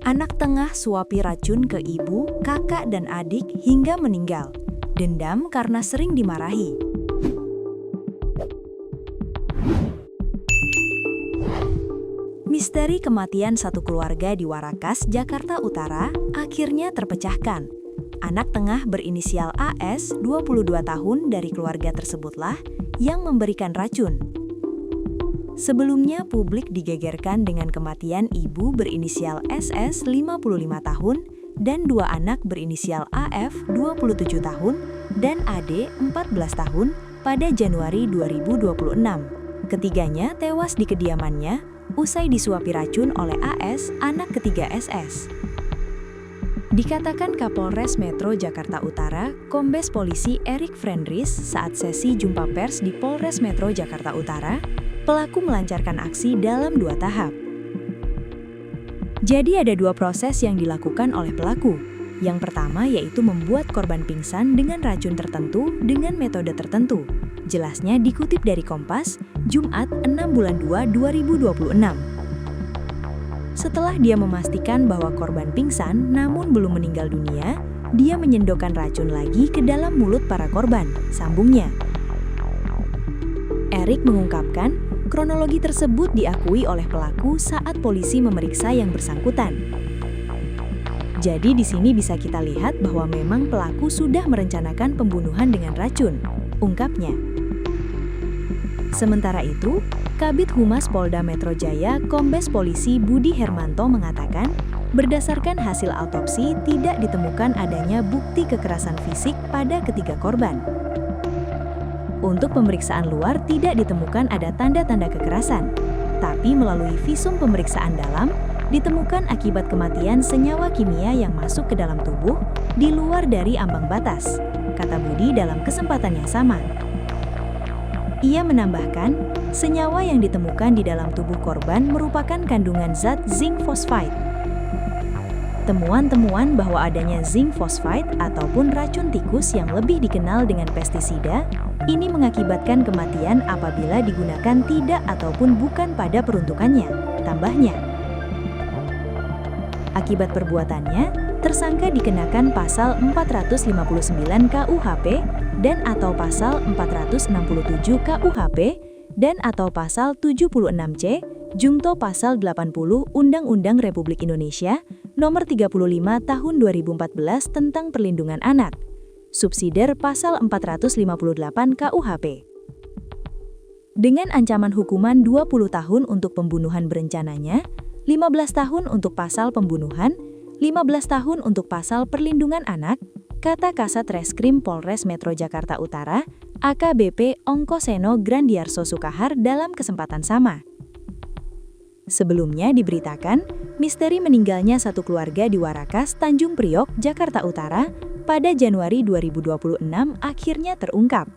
Anak tengah suapi racun ke ibu, kakak, dan adik hingga meninggal. Dendam karena sering dimarahi. Misteri kematian satu keluarga di Warakas, Jakarta Utara, akhirnya terpecahkan. Anak tengah berinisial AS, 22 tahun dari keluarga tersebutlah yang memberikan racun. Sebelumnya, publik digegerkan dengan kematian ibu berinisial SS 55 tahun dan dua anak berinisial AF 27 tahun dan AD 14 tahun pada Januari 2026. Ketiganya tewas di kediamannya usai disuapi racun oleh AS, anak ketiga SS. Dikatakan Kapolres Metro Jakarta Utara, Kombes Polisi Erik Frendris saat sesi jumpa pers di Polres Metro Jakarta Utara, pelaku melancarkan aksi dalam 2 tahap. Jadi ada 2 proses yang dilakukan oleh pelaku. Yang pertama yaitu membuat korban pingsan dengan racun tertentu dengan metode tertentu. Jelasnya dikutip dari Kompas, Jumat 6 bulan 2 2026. Setelah dia memastikan bahwa korban pingsan namun belum meninggal dunia, dia menyendokkan racun lagi ke dalam mulut para korban, sambungnya. Erik mengungkapkan, kronologi tersebut diakui oleh pelaku saat polisi memeriksa yang bersangkutan. Jadi di sini bisa kita lihat bahwa memang pelaku sudah merencanakan pembunuhan dengan racun, ungkapnya. Sementara itu, Kabid Humas Polda Metro Jaya, Kombes Polisi Budi Hermanto mengatakan, berdasarkan hasil autopsi tidak ditemukan adanya bukti kekerasan fisik pada ketiga korban. Untuk pemeriksaan luar tidak ditemukan ada tanda-tanda kekerasan, tapi melalui visum pemeriksaan dalam, ditemukan akibat kematian senyawa kimia yang masuk ke dalam tubuh di luar dari ambang batas, kata Budi dalam kesempatan yang sama. Ia menambahkan, senyawa yang ditemukan di dalam tubuh korban merupakan kandungan zat zinc phosphide. Temuan-temuan bahwa adanya zinc phosphide ataupun racun tikus yang lebih dikenal dengan pestisida, ini mengakibatkan kematian apabila digunakan tidak ataupun bukan pada peruntukannya, tambahnya. Akibat perbuatannya, tersangka dikenakan pasal 459 KUHP dan atau pasal 467 KUHP dan atau pasal 76C, jungto pasal 80 Undang-Undang Republik Indonesia Nomor 35 Tahun 2014 tentang Perlindungan Anak, subsidiar pasal 458 KUHP. Dengan ancaman hukuman 20 tahun untuk pembunuhan berencananya, 15 tahun untuk pasal pembunuhan, 15 tahun untuk pasal perlindungan anak, kata Kasat Reskrim Polres Metro Jakarta Utara, AKBP Ongkoseno Grandiarso Sukahar dalam kesempatan sama. Sebelumnya diberitakan, misteri meninggalnya satu keluarga di Warakas, Tanjung Priok, Jakarta Utara pada Januari 2026 akhirnya terungkap.